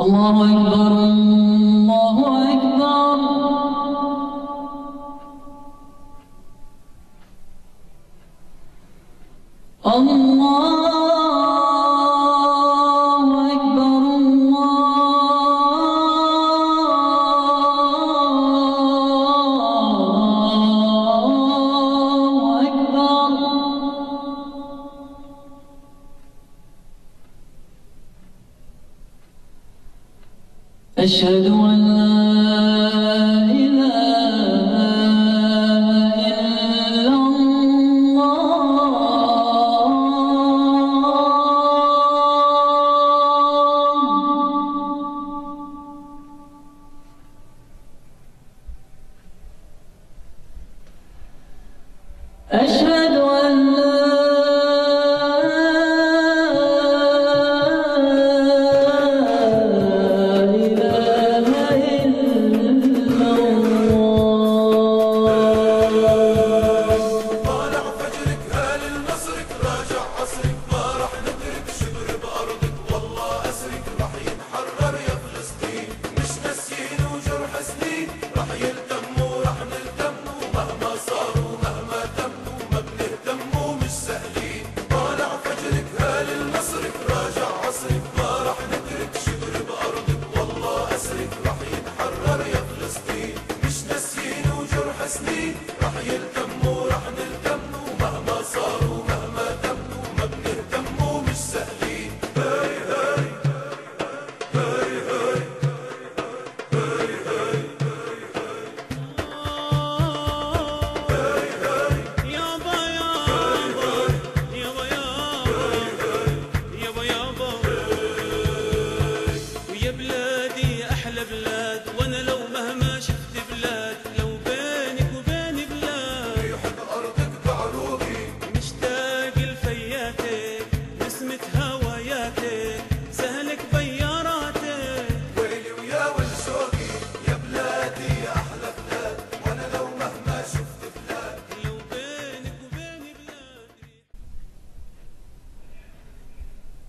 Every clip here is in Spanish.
الله أكبر الله أكبر أشهد أن لا إله إلا الله أشهد أن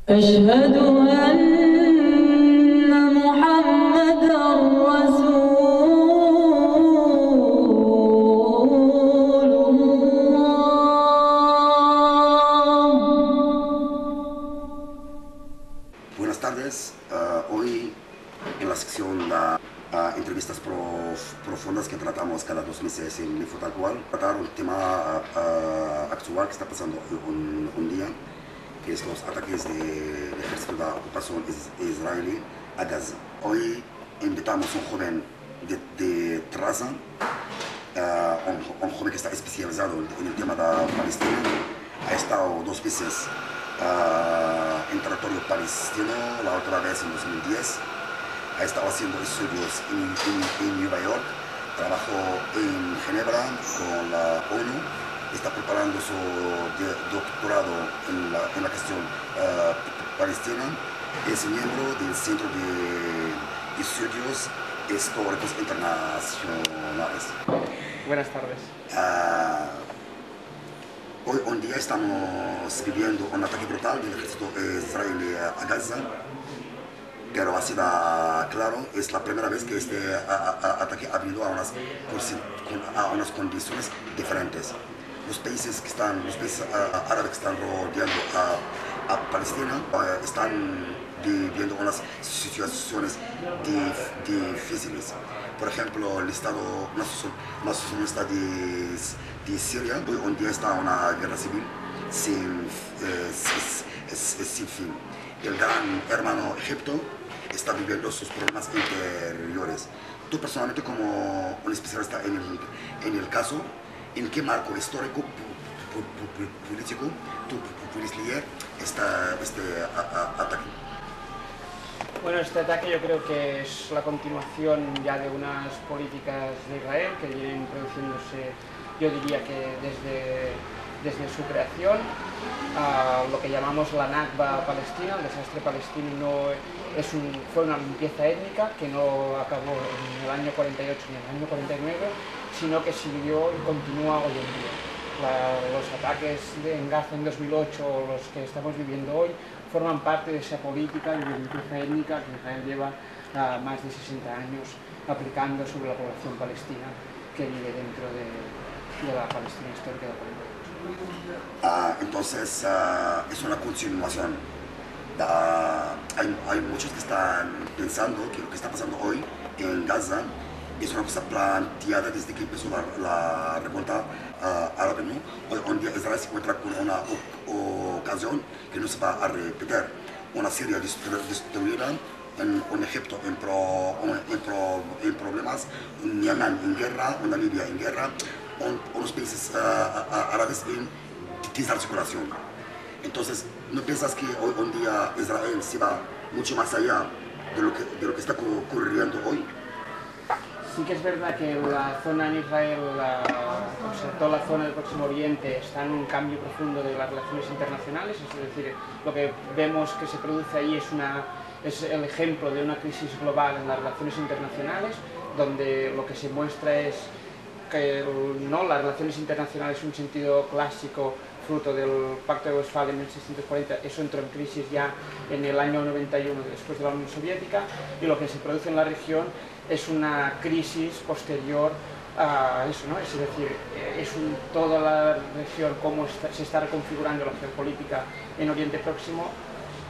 أشهد أن محمدًا رسول الله. Buenas tardes. Hoy en la sección de entrevistas profundas que tratamos cada 2 meses en Info Tal Cual, tratar un tema actual que está pasando un día, que es los ataques del ejército de ocupación israelí a Gaza. Hoy invitamos a un joven de Traza, un joven que está especializado en el tema de Palestina. Ha estado 2 veces en territorio palestino, la otra vez en 2010. Ha estado haciendo estudios en Nueva York, trabajó en Ginebra con la ONU. Está preparando su doctorado en la cuestión palestina. Es miembro del Centro de Estudios Históricos Internacionales. Buenas tardes. Hoy en día estamos viviendo un ataque brutal del ejército israelí a Gaza, pero así da claro, es la primera vez que este ataque ha habido a unas condiciones diferentes. Los países árabes que están rodeando a Palestina están viviendo unas situaciones difíciles. Por ejemplo, el Estado nacionalista de Siria hoy en día está en una guerra civil sin fin. El gran hermano Egipto está viviendo sus problemas interiores. Tú personalmente, como un especialista en el caso, ¿en qué marco histórico, político, tú puedes leer este ataque? Bueno, este ataque yo creo que es la continuación ya de unas políticas de Israel que vienen produciéndose, yo diría que desde su creación. Lo que llamamos la Nakba palestina, el desastre palestino, fue una limpieza étnica que no acabó en el año 48 ni en el año 49, sino que siguió y continúa hoy en día. Los ataques en Gaza en 2008, los que estamos viviendo hoy, forman parte de esa política de limpieza étnica que Israel lleva más de 60 años aplicando sobre la población palestina que vive dentro de la Palestina histórica de Palestina. Entonces es una continuación. Hay muchos que están pensando que lo que está pasando hoy en Gaza es una cosa planteada desde que empezó la revuelta árabe, ¿no? Hoy en día Israel se encuentra con una ocasión que no se va a repetir. Una Siria destruida, un Egipto en problemas, un Yemen en guerra, una Libia en guerra, unos países árabes en desarticulación. Entonces, ¿no piensas que hoy en día Israel se va mucho más allá de lo que está ocurriendo hoy? Sí que es verdad que la zona en Israel, toda la zona del Próximo Oriente, está en un cambio profundo de las relaciones internacionales, es decir, lo que vemos que se produce ahí es el ejemplo de una crisis global en las relaciones internacionales, donde lo que se muestra es que las relaciones internacionales en un sentido clásico, fruto del Pacto de Westfalia en 1640, eso entró en crisis ya en el año 91 después de la Unión Soviética, y lo que se produce en la región es una crisis posterior a eso, ¿no? Es decir, toda la región, cómo se está reconfigurando la geopolítica en Oriente Próximo,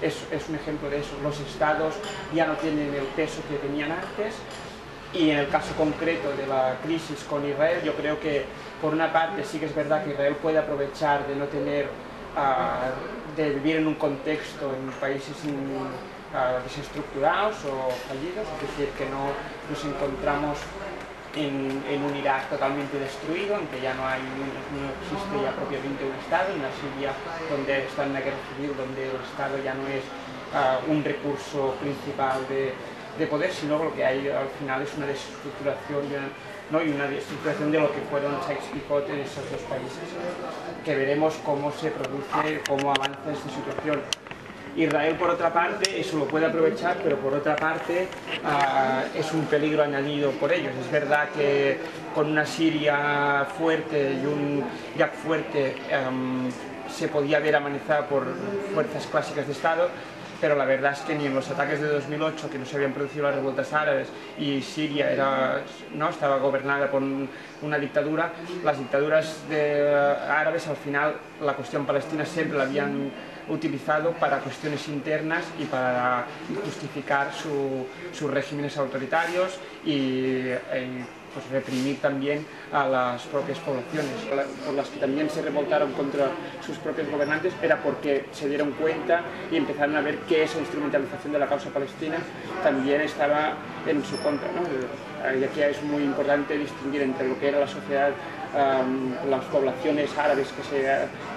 es un ejemplo de eso. Los estados ya no tienen el peso que tenían antes, y en el caso concreto de la crisis con Israel, yo creo que por una parte sí que es verdad que Israel puede aprovechar de no tener, de vivir en un contexto en países desestructurados o fallidos, es decir, que no nos encontramos en un Irak totalmente destruido, en que ya no existe ya propiamente un Estado, en una Siria donde está en la guerra civil, donde el Estado ya no es un recurso principal de poder, sino lo que hay al final es una desestructuración, ¿no? Y una desestructuración de lo que fueron Sykes-Picot en esos dos países, que veremos cómo se produce, cómo avanza esta situación. Israel, por otra parte, eso lo puede aprovechar, pero por otra parte es un peligro añadido por ellos. Es verdad que con una Siria fuerte y un Irak fuerte se podía ver amenazada por fuerzas clásicas de Estado, pero la verdad es que ni en los ataques de 2008, que no se habían producido las revueltas árabes, y Siria estaba gobernada por una dictadura, las dictaduras árabes al final la cuestión palestina siempre la habían utilizado para cuestiones internas y para justificar sus regímenes autoritarios y pues reprimir también a las propias poblaciones. Por las que también se revoltaron contra sus propios gobernantes era porque se dieron cuenta y empezaron a ver que esa instrumentalización de la causa palestina también estaba en su contra, ¿no? Y aquí es muy importante distinguir entre lo que era la sociedad, las poblaciones árabes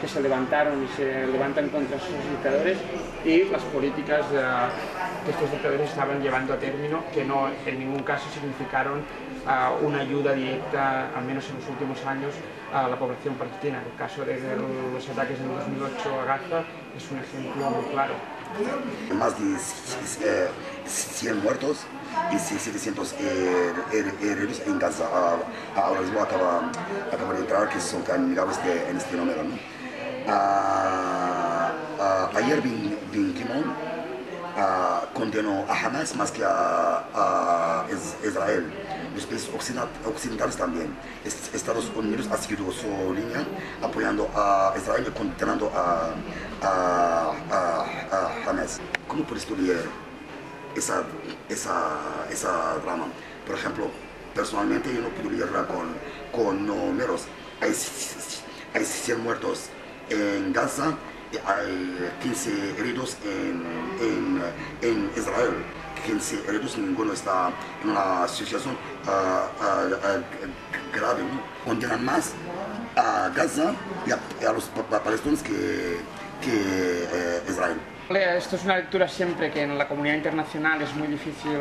que se levantaron y se levantan contra sus dictadores, y las políticas que estos dictadores estaban llevando a término, que no en ningún caso significaron una ayuda directa, al menos en los últimos años, a la población palestina. El caso de los ataques en 2008 a Gaza es un ejemplo muy claro. Más de 100 muertos y 700 heridos en Gaza. Ahora mismo acaba de entrar que son caníbales en este número, ¿no? Ayer Bin Ki-moon condenó a Hamas más que a Israel. Los países occidentales también. Estados Unidos ha seguido su línea apoyando a Israel y condenando a Hamas. ¿Cómo puedes estudiar esa drama? Por ejemplo, personalmente yo no puedo lidiar con números. Hay 100 muertos en Gaza y hay 15 heridos en Israel. 15 heridos, ninguno está en una situación grave, ¿no? Condenan más a Gaza y a los palestinos que Israel. Esto es una lectura siempre que en la comunidad internacional es muy difícil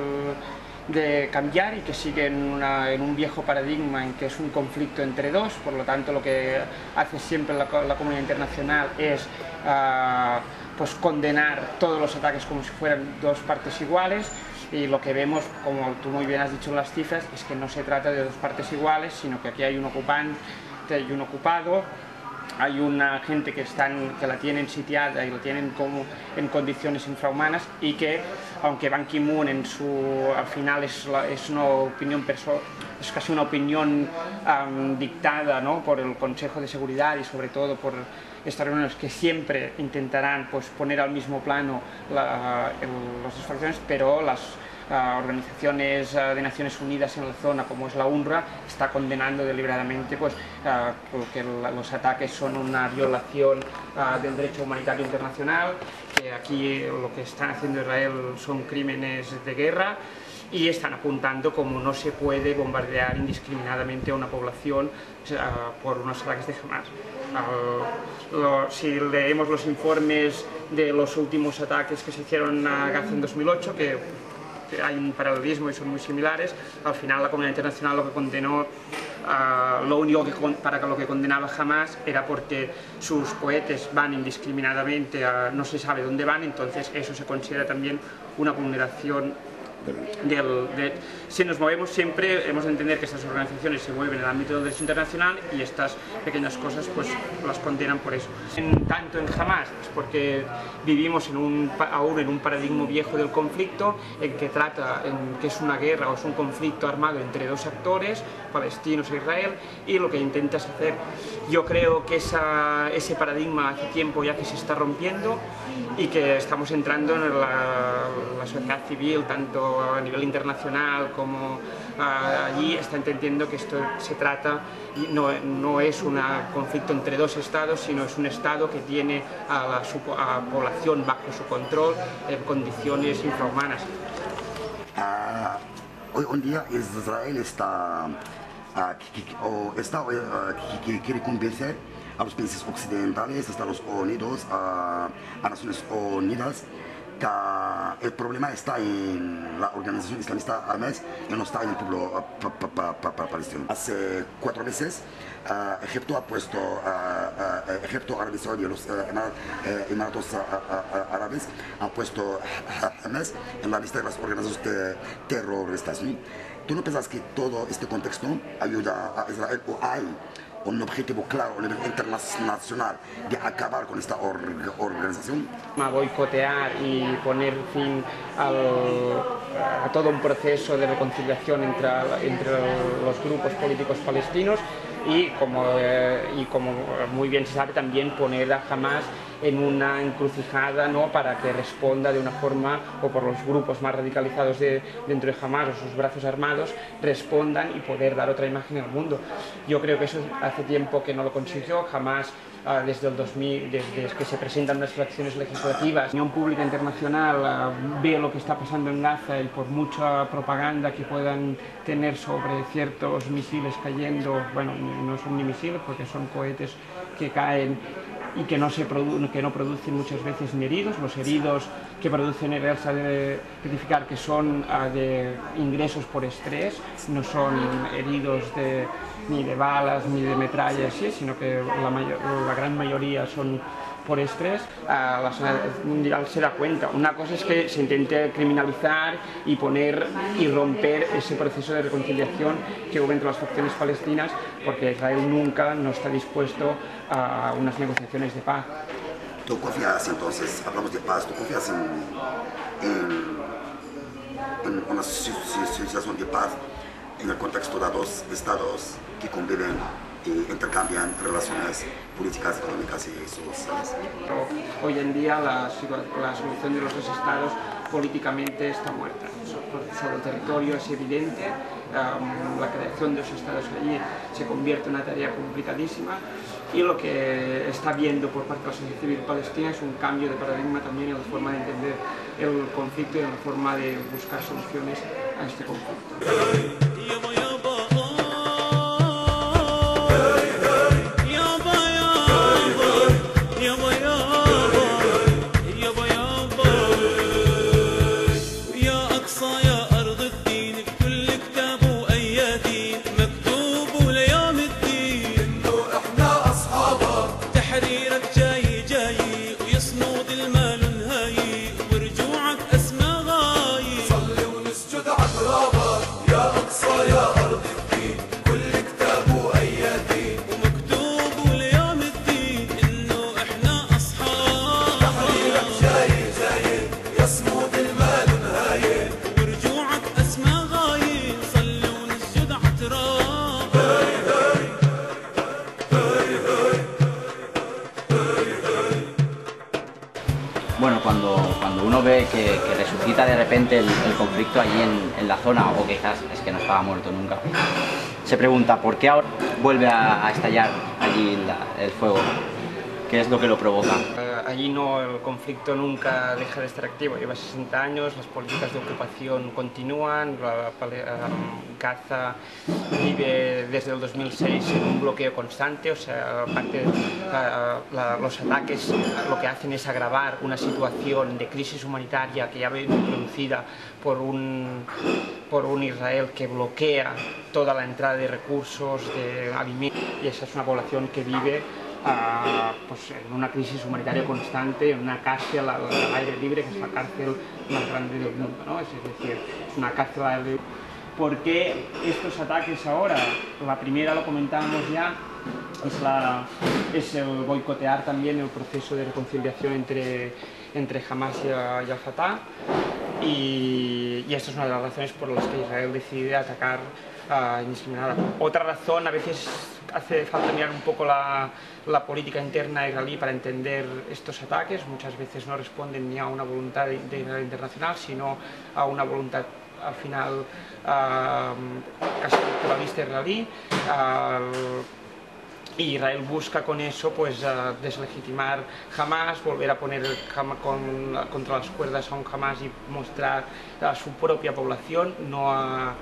de cambiar y que sigue en un viejo paradigma en que es un conflicto entre dos. Por lo tanto, lo que hace siempre la comunidad internacional es pues condenar todos los ataques como si fueran dos partes iguales, y lo que vemos, como tú muy bien has dicho en las cifras, es que no se trata de dos partes iguales, sino que aquí hay un ocupante y un ocupado, hay una gente que la tienen sitiada y la tienen como en condiciones infrahumanas, y que aunque Ban Ki-moon al final es una opinión es casi una opinión dictada, ¿no?, por el Consejo de Seguridad y sobre todo por estas reuniones que siempre intentarán pues poner al mismo plano las desfacciones, pero las organizaciones de Naciones Unidas en la zona, como es la UNRWA, está condenando deliberadamente pues, que los ataques son una violación del derecho humanitario internacional, que aquí lo que están haciendo Israel son crímenes de guerra, y están apuntando como no se puede bombardear indiscriminadamente a una población por unos ataques de Hamas. Si leemos los informes de los últimos ataques que se hicieron a Gaza en 2008, que hay un paralelismo y son muy similares, al final la comunidad internacional lo que condenó, lo único para lo que condenaba Hamas era porque sus cohetes van indiscriminadamente, no se sabe dónde van, entonces eso se considera también una vulneración si nos movemos siempre hemos de entender que estas organizaciones se mueven en el ámbito del derecho internacional y estas pequeñas cosas pues las condenan por eso. Tanto en Hamas es porque vivimos aún en un paradigma viejo del conflicto, en que es una guerra o es un conflicto armado entre dos actores, palestinos e Israel, y lo que intentas hacer, yo creo que ese paradigma hace tiempo ya que se está rompiendo y que estamos entrando en la sociedad civil, tanto a nivel internacional como allí, está entendiendo que esto se trata, no es un conflicto entre dos estados, sino es un estado que tiene a la población bajo su control en condiciones infrahumanas. Hoy en día Israel quiere convencer a los países occidentales, a Estados Unidos, a Naciones Unidas, que el problema está en la organización islamista Hamas y no está en el pueblo palestino. Hace 4 meses Egipto ha puesto, Egipto, Arabia Saudí y los Emiratos Árabes han puesto Hamas en la lista de las organizaciones terroristas, ¿no? ¿Tú no piensas que todo este contexto ayuda a Israel, o hay un objetivo claro a nivel internacional de acabar con esta organización? A boicotear y poner fin a todo un proceso de reconciliación entre los grupos políticos palestinos y como muy bien se sabe, también poner a Hamas en una encrucijada, ¿no?, para que responda de una forma, o por los grupos más radicalizados dentro de Hamas o sus brazos armados, respondan y poder dar otra imagen al mundo. Yo creo que eso hace tiempo que no lo consiguió. Hamas, desde el 2000, desde que se presentan las fracciones legislativas, la opinión pública internacional ve lo que está pasando en Gaza, y por mucha propaganda que puedan tener sobre ciertos misiles cayendo, bueno, no son ni misiles porque son cohetes que caen y que no producen muchas veces ni heridos. Los heridos que producen Israel se debe especificar que son de ingresos por estrés, no son heridos ni de balas ni de metrallas, sino que la gran mayoría son por estrés. La sociedad mundial se da cuenta. Una cosa es que se intente criminalizar y romper ese proceso de reconciliación que hubo entre las facciones palestinas, porque Israel nunca no está dispuesto a unas negociaciones de paz. ¿Tú confías, entonces, hablamos de paz, tú confías en una situación de paz en el contexto de dos estados que conviven y intercambian relaciones políticas, económicas y sociales? Hoy en día la solución de los dos estados políticamente está muerta. Sobre el territorio es evidente, la creación de los estados allí se convierte en una tarea complicadísima, y lo que está viendo por parte de la sociedad civil palestina es un cambio de paradigma también en la forma de entender el conflicto y en la forma de buscar soluciones a este conflicto. يا que resucita de repente el conflicto allí en la zona, o quizás es que no estaba muerto nunca, se pregunta ¿por qué ahora vuelve a estallar allí el fuego? ¿Qué es lo que lo provoca? Allí no, el conflicto nunca deja de estar activo, lleva 60 años, las políticas de ocupación continúan, Gaza vive desde el 2006 en un bloqueo constante, o sea, aparte, los ataques lo que hacen es agravar una situación de crisis humanitaria que ya viene producida por un Israel que bloquea toda la entrada de recursos, de alimentos, y esa es una población que vive pues en una crisis humanitaria constante, en una cárcel al aire libre, que es la cárcel más grande del mundo, ¿no? Es decir, es una cárcel al aire libre. ¿Por qué estos ataques ahora? La primera, lo comentábamos ya, es el boicotear también el proceso de reconciliación entre Hamas y al Fatah, y esta es una de las razones por las que Israel decide atacar indiscriminada. Otra razón, a veces hace falta mirar un poco la política interna israelí para entender estos ataques. Muchas veces no responden ni a una voluntad de Israel internacional, sino a una voluntad al final casi electoralista israelí. Y Israel busca con eso pues deslegitimar Hamas, volver a poner contra las cuerdas a un Hamas y mostrar a su propia población, no al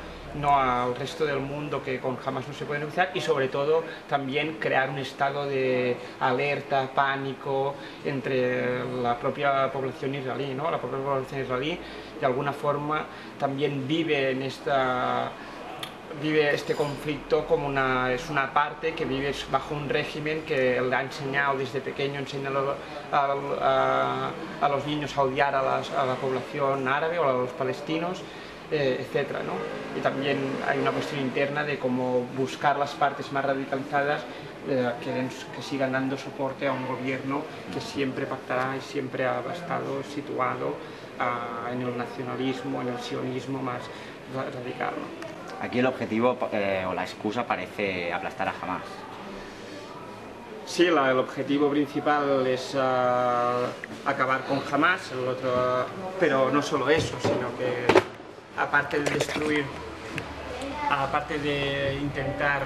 resto del mundo, que con Hamas no se puede negociar, y sobre todo también crear un estado de alerta, pánico entre la propia población israelí, ¿no? La propia población israelí de alguna forma también vive este conflicto como es una parte que vive bajo un régimen que le ha enseñado desde pequeño, enseña a los niños a odiar a la población árabe o a los palestinos, etcétera, ¿no? Y también hay una cuestión interna de cómo buscar las partes más radicalizadas que sigan dando soporte a un gobierno que siempre pactará y siempre ha estado situado en el nacionalismo, en el sionismo más radical, ¿no? Aquí el objetivo o la excusa parece aplastar a Hamas. Sí, el objetivo principal es acabar con Hamas, pero no solo eso, sino que aparte de destruir, aparte de intentar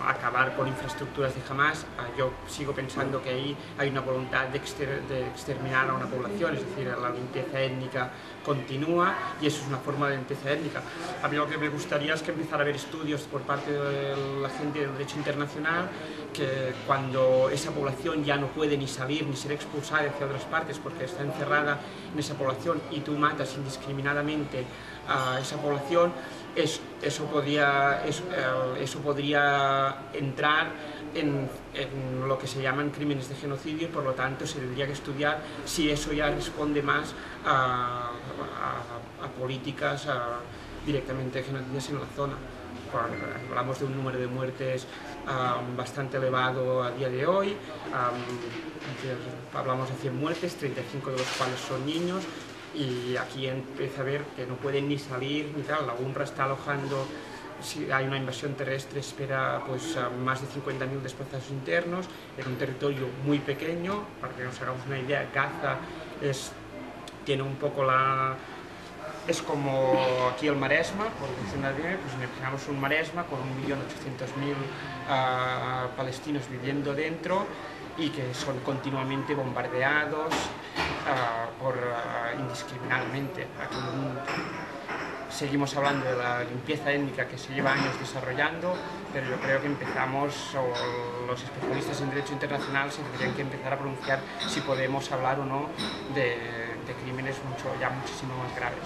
acabar con infraestructuras de Hamas, yo sigo pensando que ahí hay una voluntad de exterminar a una población, es decir, la limpieza étnica continúa y eso es una forma de limpieza étnica. A mí lo que me gustaría es que empezara a haber estudios por parte de la gente del derecho internacional, que cuando esa población ya no puede ni salir ni ser expulsada hacia otras partes porque está encerrada en esa población y tú matas indiscriminadamente a esa población, eso podría entrar en lo que se llaman crímenes de genocidio, y por lo tanto se tendría que estudiar si eso ya responde más a políticas directamente genocidas en la zona. Hablamos de un número de muertes bastante elevado a día de hoy, hablamos de 100 muertes, 35 de los cuales son niños, y aquí empieza a ver que no pueden ni salir ni tal. La UNRWA está alojando, si hay una invasión terrestre, espera pues más de 50.000 desplazados internos en un territorio muy pequeño. Para que nos hagamos una idea, Gaza tiene un poco es como aquí el Maresma, por decirlo bien, pues imaginamos un Maresma con 1.800.000 palestinos viviendo dentro y que son continuamente bombardeados indiscriminadamente. Aquí seguimos hablando de la limpieza étnica que se lleva años desarrollando, pero yo creo que los especialistas en derecho internacional se tendrían que empezar a pronunciar si podemos hablar o no de crímenes muchísimo más graves.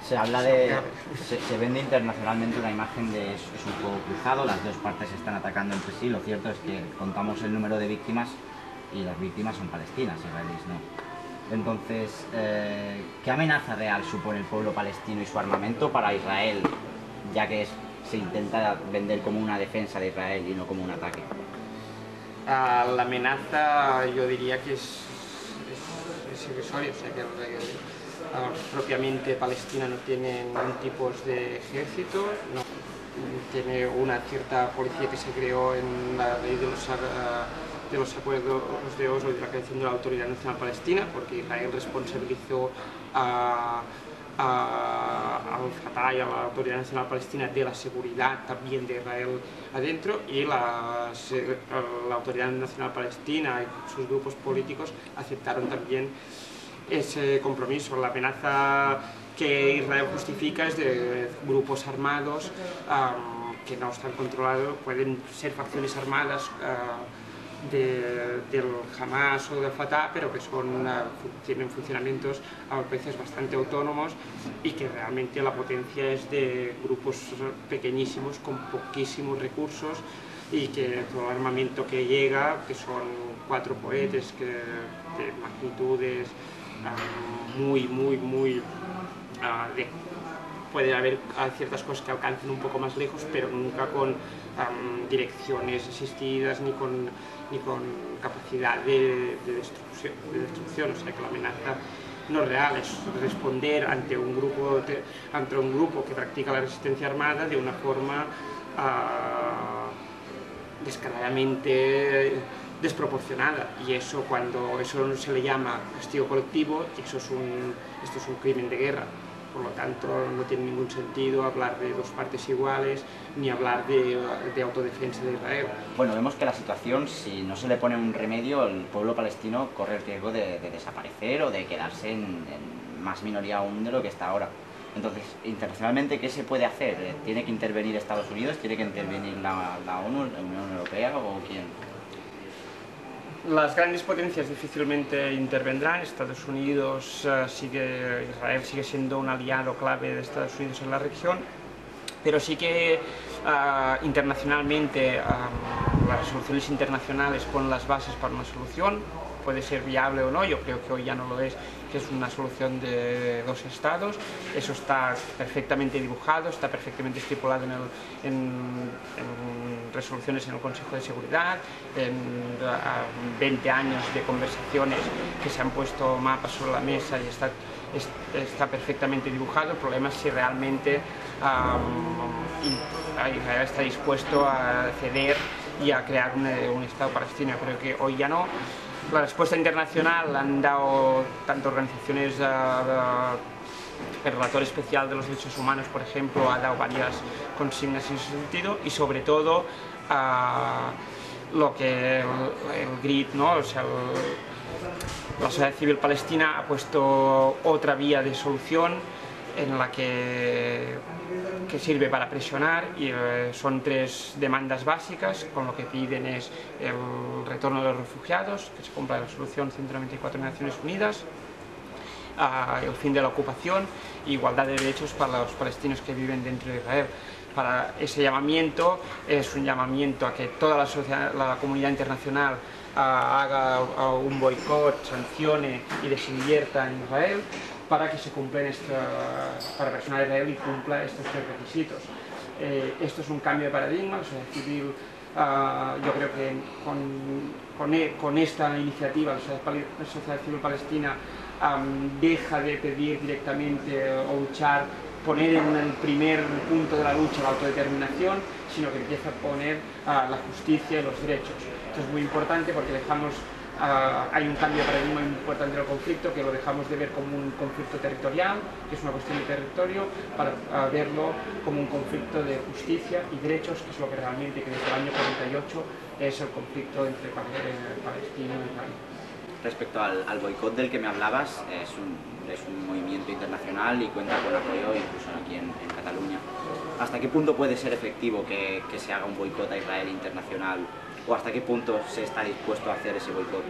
Se habla se vende internacionalmente una imagen de es un fuego cruzado, las dos partes están atacando entre sí. Lo cierto es que contamos el número de víctimas y las víctimas son palestinas, israelíes no. Entonces, ¿qué amenaza real supone el pueblo palestino y su armamento para Israel, ya que se intenta vender como una defensa de Israel y no como un ataque? La amenaza yo diría que es irrisoria, o sea que propiamente Palestina no tiene ningún tipo de ejército, no tiene una cierta policía que se creó en la ley de los de los acuerdos de Oslo y de la creación de la Autoridad Nacional Palestina, porque Israel responsabilizó al Fatah y a la Autoridad Nacional Palestina de la seguridad también de Israel adentro, y la Autoridad Nacional Palestina y sus grupos políticos aceptaron también ese compromiso. La amenaza que Israel justifica es de grupos armados que no están controlados, pueden ser facciones armadas del Hamas o del Fatah, pero que tienen funcionamientos a veces bastante autónomos, y que realmente la potencia es de grupos pequeñísimos con poquísimos recursos, y que todo el armamento que llega, que son 4 cohetes de magnitudes puede haber ciertas cosas que alcancen un poco más lejos, pero nunca con direcciones asistidas ni con capacidad de destrucción. O sea que la amenaza no es real, es responder ante un grupo que practica la resistencia armada de una forma descaradamente desproporcionada, y eso, cuando eso se le llama castigo colectivo, esto es un crimen de guerra. Por lo tanto, no tiene ningún sentido hablar de dos partes iguales, ni hablar de autodefensa de Israel. Bueno, vemos que la situación, si no se le pone un remedio, el pueblo palestino corre el riesgo de desaparecer o de quedarse en más minoría aún de lo que está ahora. Entonces, internacionalmente, ¿qué se puede hacer? ¿Tiene que intervenir Estados Unidos? ¿Tiene que intervenir la ONU, la Unión Europea o quién? Las grandes potencias difícilmente intervendrán. Estados Unidos Israel sigue siendo un aliado clave de Estados Unidos en la región, pero sí que internacionalmente las soluciones internacionales ponen las bases para una solución. Puede ser viable o no, yo creo que hoy ya no lo es, que es una solución de 2 estados. Eso está perfectamente dibujado, está perfectamente estipulado en resoluciones en el Consejo de Seguridad, en 20 años de conversaciones que se han puesto mapas sobre la mesa, y está perfectamente dibujado. El problema es si realmente Israel está dispuesto a ceder y a crear un Estado palestino. Creo que hoy ya no. La respuesta internacional la han dado tanto organizaciones, el relator especial de los derechos humanos, por ejemplo, ha dado varias consignas en ese sentido, y sobre todo lo que el GRID, ¿no? O sea, la sociedad civil palestina ha puesto otra vía de solución en la que sirve para presionar, y son 3 demandas básicas. Con lo que piden es el retorno de los refugiados, que se cumpla la resolución 194 de Naciones Unidas, el fin de la ocupación e igualdad de derechos para los palestinos que viven dentro de Israel. Para ese llamamiento es un llamamiento a que toda la comunidad internacional haga un boicot, sancione y desinvierta en Israel, para que se cumplen para presionar a Israel y cumpla estos 3 requisitos. Esto es un cambio de paradigma. La sociedad civil, yo creo que con esta iniciativa la sociedad civil palestina deja de pedir directamente o luchar, poner en el primer punto de la lucha la autodeterminación, sino que empieza a poner la justicia y los derechos. Esto es muy importante porque hay un cambio de paradigma importante en el conflicto, que lo dejamos de ver como un conflicto territorial, que es una cuestión de territorio, para verlo como un conflicto de justicia y derechos, que es lo que realmente, que desde el año 48 es el conflicto entre Palestina y Israel. Respecto al boicot del que me hablabas, es un movimiento internacional y cuenta con apoyo incluso aquí en Cataluña. ¿Hasta qué punto puede ser efectivo que se haga un boicot a Israel internacional? ¿O hasta qué punto se está dispuesto a hacer ese boicot?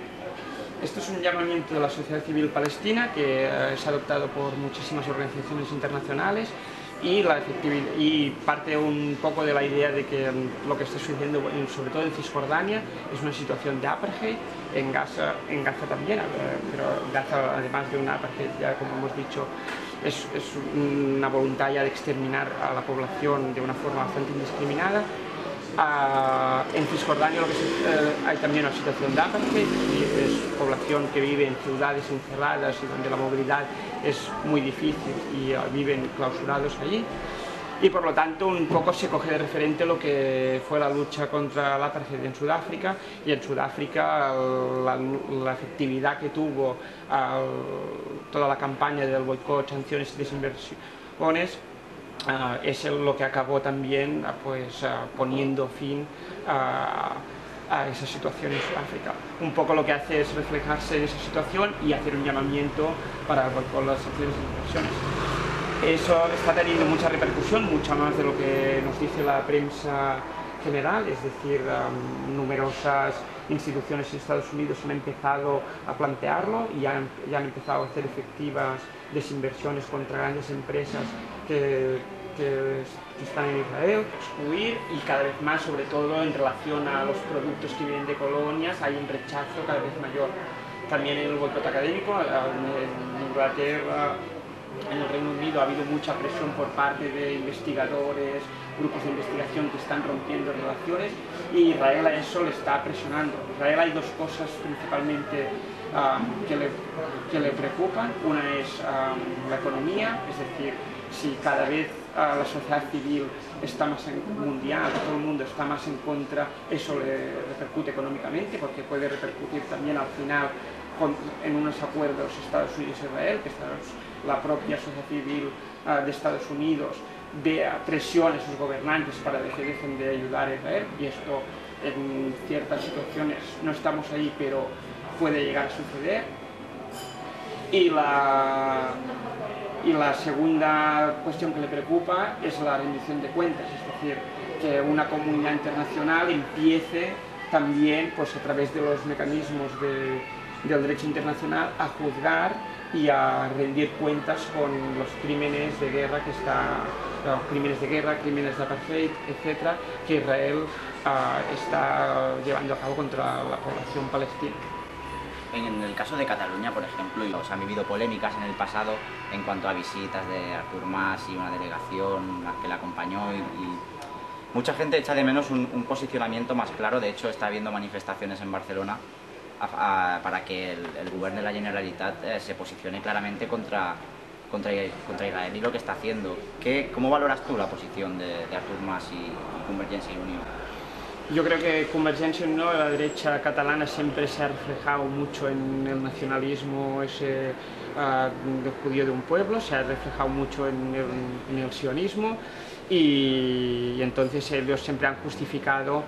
Esto es un llamamiento de la sociedad civil palestina que es adoptado por muchísimas organizaciones internacionales, y parte un poco de la idea de que lo que está sucediendo, sobre todo en Cisjordania, es una situación de apartheid. En Gaza también, pero Gaza, además de una apartheid, ya como hemos dicho, es una voluntad ya de exterminar a la población de una forma bastante indiscriminada. En Cisjordania hay también una situación de apartheid, y es población que vive en ciudades encerradas y donde la movilidad es muy difícil, y viven clausurados allí. y por lo tanto un poco se coge de referente lo que fue la lucha contra la apartheid en Sudáfrica, y en Sudáfrica la efectividad que tuvo toda la campaña del boicot, sanciones y desinversiones es lo que acabó también pues, poniendo fin a esa situación en Sudáfrica. Un poco lo que hace es reflejarse en esa situación y hacer un llamamiento para el boicot, las sanciones y desinversiones. Eso está teniendo mucha repercusión, mucha más de lo que nos dice la prensa general, es decir, numerosas instituciones en Estados Unidos han empezado a plantearlo y ya han empezado a hacer efectivas desinversiones contra grandes empresas que están en Israel, excluir, y cada vez más, sobre todo en relación a los productos que vienen de colonias, hay un rechazo cada vez mayor. También en el boicot académico, en Inglaterra, en el Reino Unido ha habido mucha presión por parte de investigadores, grupos de investigación que están rompiendo relaciones, y Israel a eso le está presionando. Israel hay dos cosas principalmente que le preocupan. Una es la economía, es decir, si cada vez la sociedad civil está más mundial, todo el mundo está más en contra, eso le repercute económicamente, porque puede repercutir también al final en unos acuerdos Estados Unidos-Israel, que la propia sociedad civil de Estados Unidos de presión a sus gobernantes para que dejen de ayudar a Israel, y esto en ciertas situaciones no estamos ahí, pero puede llegar a suceder. Y la segunda cuestión que le preocupa es la rendición de cuentas, es decir, que una comunidad internacional empiece también, pues a través de los mecanismos del derecho internacional, a juzgar y a rendir cuentas con los crímenes de guerra crímenes de apartheid, etcétera, que Israel está llevando a cabo contra la población palestina. En el caso de Cataluña, por ejemplo, han vivido polémicas en el pasado en cuanto a visitas de Artur Mas y una delegación que la acompañó, y mucha gente echa de menos un posicionamiento más claro. De hecho, está habiendo manifestaciones en Barcelona para que el gobierno de la Generalitat se posicione claramente contra Israel y lo que está haciendo. ¿Cómo valoras tú la posición de Artur Mas y Convergencia y Unió? Yo creo que Convergencia y Unió, la derecha catalana, siempre se ha reflejado mucho en el nacionalismo ese judío de un pueblo, se ha reflejado mucho en el sionismo, y entonces ellos siempre han justificado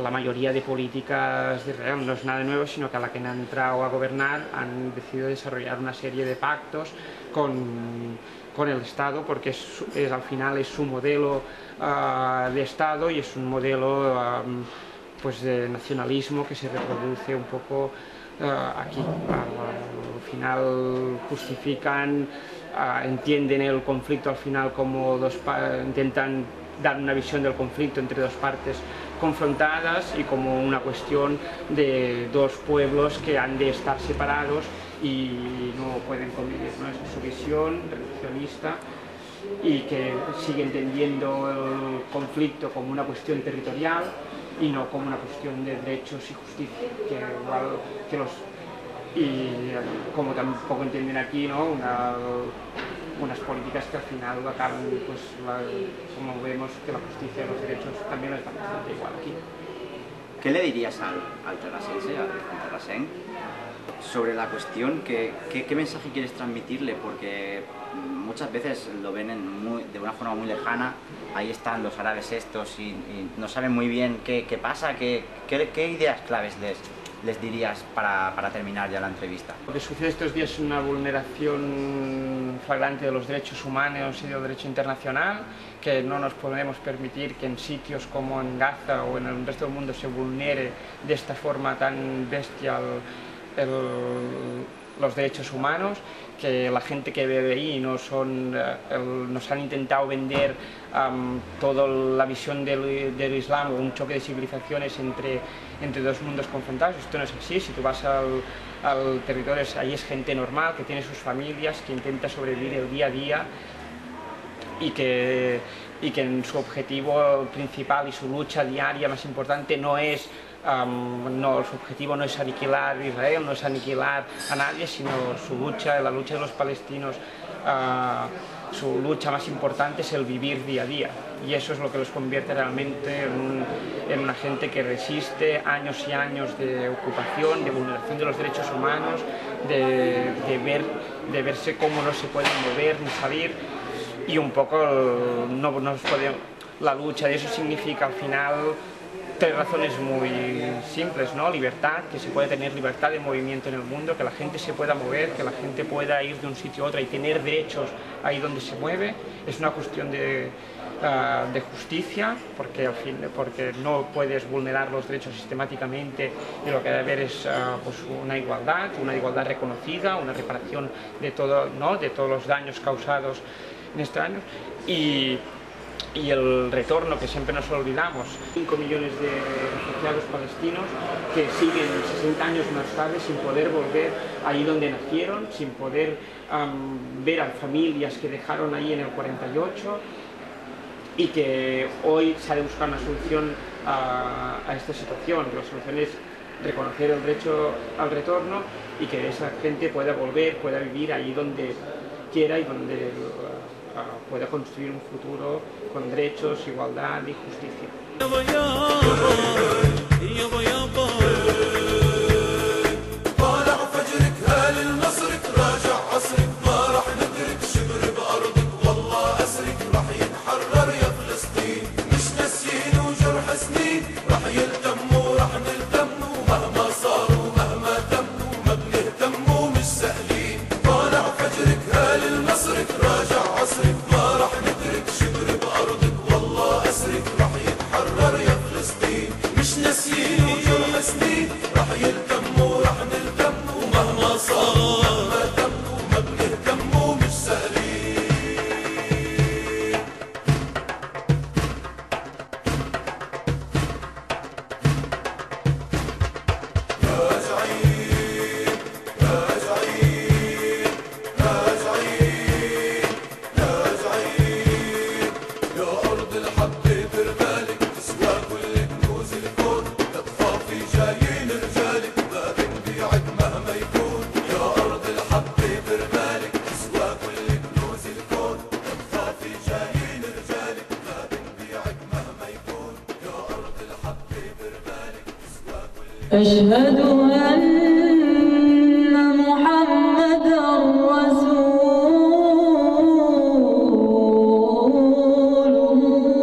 la mayoría de políticas de Israel. No es nada nuevo, sino que a la que han entrado a gobernar han decidido desarrollar una serie de pactos con el Estado, porque al final es su modelo de Estado, y es un modelo pues de nacionalismo que se reproduce un poco aquí. Al final justifican, entienden el conflicto al final como intentan dar una visión del conflicto entre dos partes confrontadas y como una cuestión de dos pueblos que han de estar separados y no pueden convivir, ¿no? Es su visión reduccionista, y que sigue entendiendo el conflicto como una cuestión territorial y no como una cuestión de derechos y justicia, que igual y como tampoco entienden aquí, ¿no? unas políticas que al final acaban, pues, como vemos que la justicia y los derechos también están bastante igual aquí. ¿Qué le dirías al terrasense, al terrasén, sobre la cuestión? ¿Qué mensaje quieres transmitirle? Porque muchas veces lo ven de una forma muy lejana. Ahí están los árabes estos y no saben muy bien qué pasa. ¿Qué ideas claves les dirías para terminar ya la entrevista? Lo que sucede estos días es una vulneración flagrante de los derechos humanos y del derecho internacional, que no nos podemos permitir que en sitios como en Gaza o en el resto del mundo se vulnere de esta forma tan bestial los derechos humanos, que la gente que vive ahí nos han intentado vender toda la visión del Islam, un choque de civilizaciones entre dos mundos confrontados. Esto no es así. Si tú vas al territorio, ahí es gente normal, que tiene sus familias, que intenta sobrevivir el día a día, y que en su objetivo principal y su lucha diaria más importante no es no, su objetivo no es aniquilar a Israel, no es aniquilar a nadie, sino su lucha, la lucha de los palestinos, su lucha más importante es el vivir día a día, y eso es lo que los convierte realmente en una gente que resiste años y años de ocupación, de vulneración de los derechos humanos, de verse cómo no se pueden mover ni salir, y un poco la lucha de eso significa al final tres razones muy simples, ¿no? Libertad, que se puede tener libertad de movimiento en el mundo, que la gente se pueda mover, que la gente pueda ir de un sitio a otro y tener derechos ahí donde se mueve. Es una cuestión de justicia, porque no puedes vulnerar los derechos sistemáticamente, y lo que debe haber es pues una igualdad reconocida, una reparación de todo, ¿no? De todos los daños causados en estos años, y el retorno, que siempre nos olvidamos. 5 millones de refugiados palestinos que siguen 60 años más tarde sin poder volver ahí donde nacieron, sin poder ver a familias que dejaron ahí en el 48, y que hoy se ha de buscar una solución a esta situación. La solución es reconocer el derecho al retorno y que esa gente pueda volver, pueda vivir ahí donde quiera y donde pueda construir un futuro con derechos, igualdad y justicia. أشهد أن محمدًا رسول الله.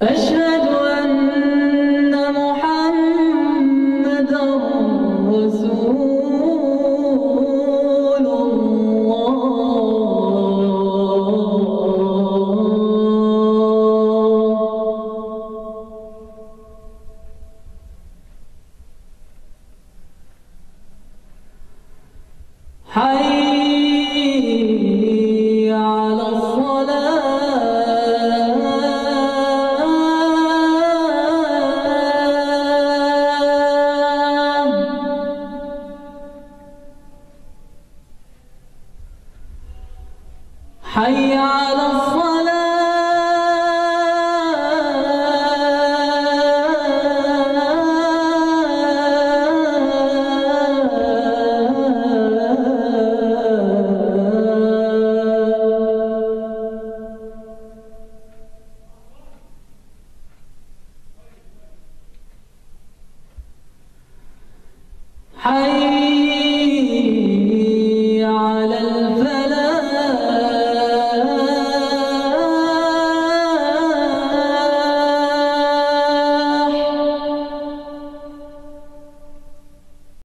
أشهد أن محمدًا رسول حي على الصلاة حي على الصلاة حي